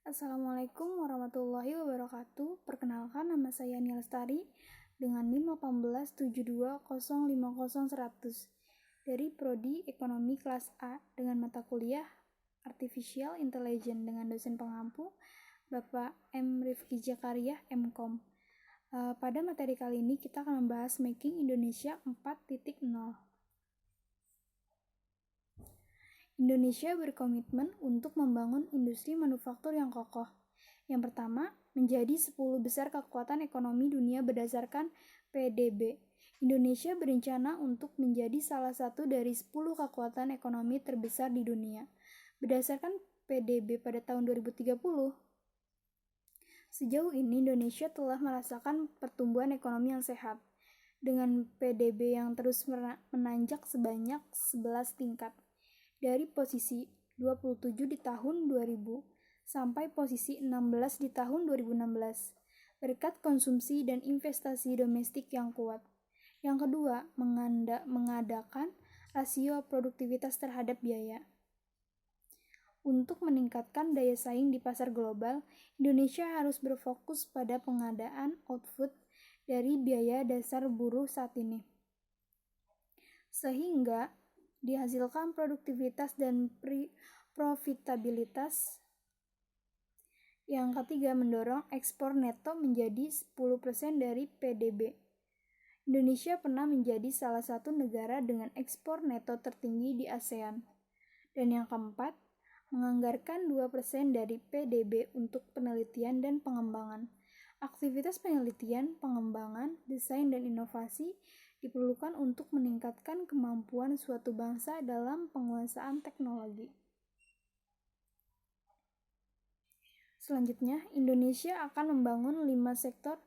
Assalamualaikum warahmatullahi wabarakatuh. Perkenalkan, nama saya Nia Lestari dengan NIM 18050500100 dari Prodi Ekonomi kelas A dengan mata kuliah Artificial Intelligence dengan dosen pengampu Bapak M. Rifki Jakaria, MKom. Pada materi kali ini kita akan membahas Making Indonesia 4.0. Indonesia berkomitmen untuk membangun industri manufaktur yang kokoh. Yang pertama, menjadi 10 besar kekuatan ekonomi dunia berdasarkan PDB. Indonesia berencana untuk menjadi salah satu dari 10 kekuatan ekonomi terbesar di dunia. Berdasarkan PDB pada tahun 2030, sejauh ini Indonesia telah merasakan pertumbuhan ekonomi yang sehat, dengan PDB yang terus menanjak sebanyak 11 tingkat. Dari posisi 27 di tahun 2000 sampai posisi 16 di tahun 2016, berkat konsumsi dan investasi domestik yang kuat. Yang kedua, mengadakan rasio produktivitas terhadap biaya. Untuk meningkatkan daya saing di pasar global, Indonesia harus berfokus pada pengadaan output dari biaya dasar buruh saat ini, sehingga dihasilkan produktivitas dan profitabilitas. Yang ketiga, mendorong ekspor neto menjadi 10% dari PDB. Indonesia pernah menjadi salah satu negara dengan ekspor neto tertinggi di ASEAN. Dan yang keempat, menganggarkan 2% dari PDB untuk penelitian dan pengembangan. Aktivitas penelitian, pengembangan, desain, dan inovasi diperlukan untuk meningkatkan kemampuan suatu bangsa dalam penguasaan teknologi. Selanjutnya, Indonesia akan membangun 5 sektor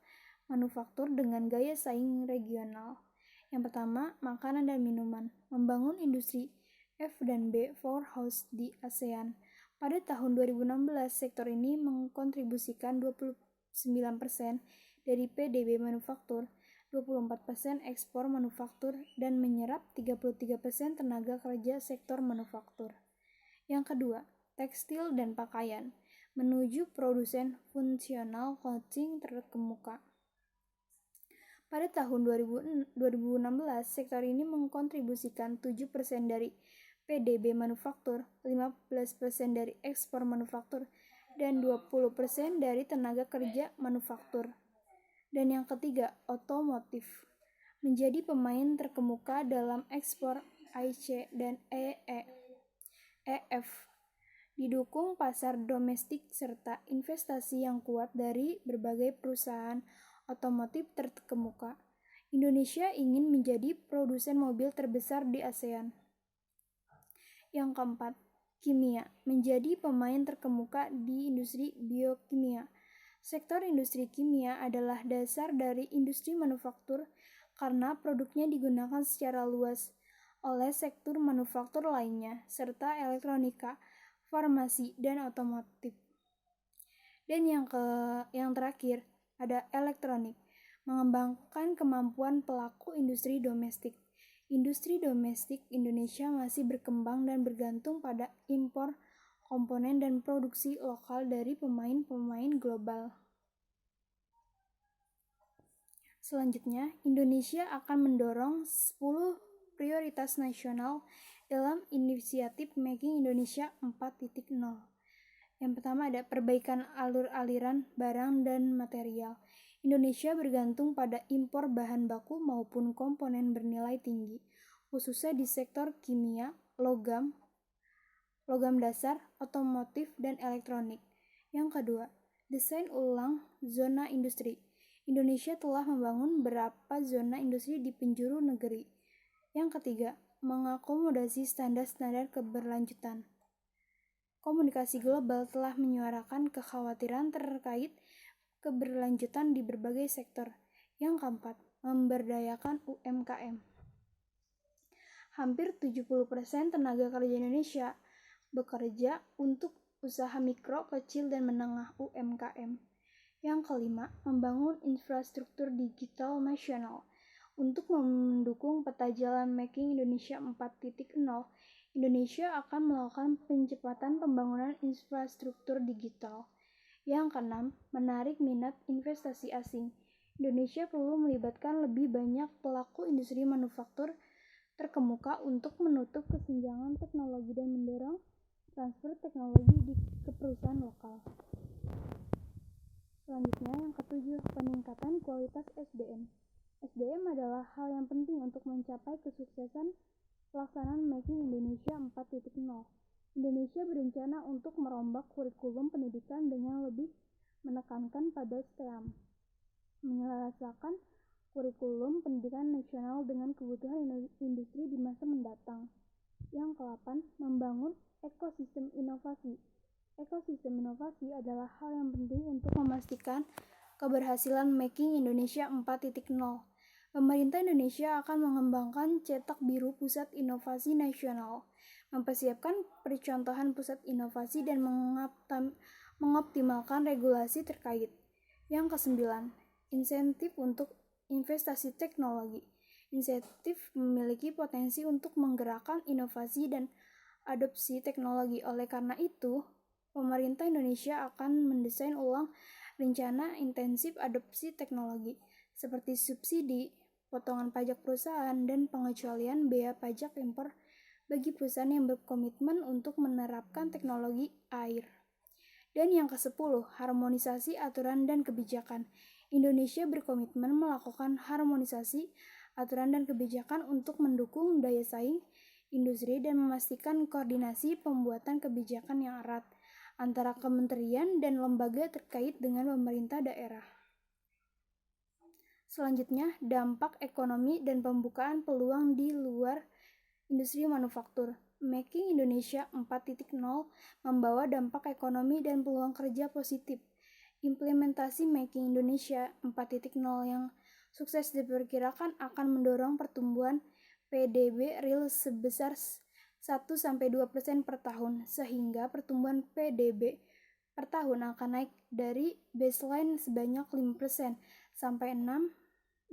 manufaktur dengan gaya saing regional. Yang pertama, makanan dan minuman. Membangun industri F&B powerhouse di ASEAN. Pada tahun 2016, sektor ini mengkontribusikan 29% dari PDB manufaktur, 24% ekspor manufaktur, dan menyerap 33% tenaga kerja sektor manufaktur. Yang kedua, tekstil dan pakaian, menuju produsen fungsional clothing terkemuka. Pada tahun 2016, sektor ini mengkontribusikan 7% dari PDB manufaktur, 15% dari ekspor manufaktur, dan 20% dari tenaga kerja manufaktur. Dan yang ketiga, otomotif, menjadi pemain terkemuka dalam ekspor IC dan EF, didukung pasar domestik serta investasi yang kuat dari berbagai perusahaan otomotif terkemuka. Indonesia ingin menjadi produsen mobil terbesar di ASEAN. Yang keempat, kimia, menjadi pemain terkemuka di industri biokimia. Sektor industri kimia adalah dasar dari industri manufaktur karena produknya digunakan secara luas oleh sektor manufaktur lainnya, serta elektronika, farmasi, dan otomotif. Dan yang terakhir, ada elektronik, mengembangkan kemampuan pelaku industri domestik. Industri domestik Indonesia masih berkembang dan bergantung pada impor komponen dan produksi lokal dari pemain-pemain global. Selanjutnya, Indonesia akan mendorong 10 prioritas nasional dalam inisiatif Making Indonesia 4.0. Yang pertama ada perbaikan alur-aliran barang dan material. Indonesia bergantung pada impor bahan baku maupun komponen bernilai tinggi, khususnya di sektor kimia, logam dasar, otomotif, dan elektronik. Yang kedua, desain ulang zona industri. Indonesia telah membangun beberapa zona industri di penjuru negeri. Yang ketiga, mengakomodasi standar-standar keberlanjutan. Komunikasi global telah menyuarakan kekhawatiran terkait keberlanjutan di berbagai sektor. Yang keempat, memberdayakan UMKM. Hampir 70% tenaga kerja Indonesia bekerja untuk usaha mikro, kecil, dan menengah UMKM. Yang kelima, membangun infrastruktur digital nasional. Untuk mendukung peta jalan Making Indonesia 4.0, Indonesia akan melakukan percepatan pembangunan infrastruktur digital. Yang keenam, menarik minat investasi asing. Indonesia perlu melibatkan lebih banyak pelaku industri manufaktur terkemuka untuk menutup kesenjangan teknologi dan mendorong transfer teknologi ke perusahaan lokal. Selanjutnya, yang ketujuh, peningkatan kualitas SDM. SDM adalah hal yang penting untuk mencapai kesuksesan pelaksanaan Making Indonesia 4.0. Indonesia berencana untuk merombak kurikulum pendidikan dengan lebih menekankan pada STEM, menyelesaikan kurikulum pendidikan nasional dengan kebutuhan industri di masa mendatang. Yang ke-8, membangun ekosistem inovasi. Ekosistem inovasi adalah hal yang penting untuk memastikan keberhasilan Making Indonesia 4.0. Pemerintah Indonesia akan mengembangkan cetak biru pusat inovasi nasional, mempersiapkan percontohan pusat inovasi dan mengoptimalkan regulasi terkait. Yang ke-9, insentif untuk investasi teknologi. Insentif memiliki potensi untuk menggerakkan inovasi dan adopsi teknologi. Oleh karena itu, pemerintah Indonesia akan mendesain ulang rencana intensif adopsi teknologi, seperti subsidi, potongan pajak perusahaan, dan pengecualian bea pajak impor bagi perusahaan yang berkomitmen untuk menerapkan teknologi air. Dan yang ke-10, harmonisasi aturan dan kebijakan. Indonesia berkomitmen melakukan harmonisasi aturan dan kebijakan untuk mendukung daya saing industri dan memastikan koordinasi pembuatan kebijakan yang erat antara kementerian dan lembaga terkait dengan pemerintah daerah. Selanjutnya, dampak ekonomi dan pembukaan peluang di luar industri manufaktur. Making Indonesia 4.0 membawa dampak ekonomi dan peluang kerja positif. Implementasi Making Indonesia 4.0 yang sukses diperkirakan akan mendorong pertumbuhan PDB real sebesar 1-2% per tahun, sehingga pertumbuhan PDB per tahun akan naik dari baseline sebanyak 5% sampai 6-7%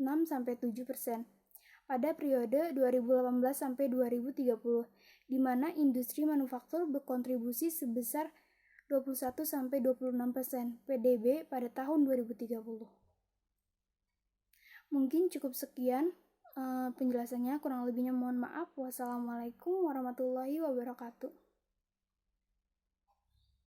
pada periode 2018-2030, di mana industri manufaktur berkontribusi sebesar 21-26% PDB pada tahun 2030. Mungkin cukup sekian penjelasannya, kurang lebihnya mohon maaf. Wassalamualaikum warahmatullahi wabarakatuh.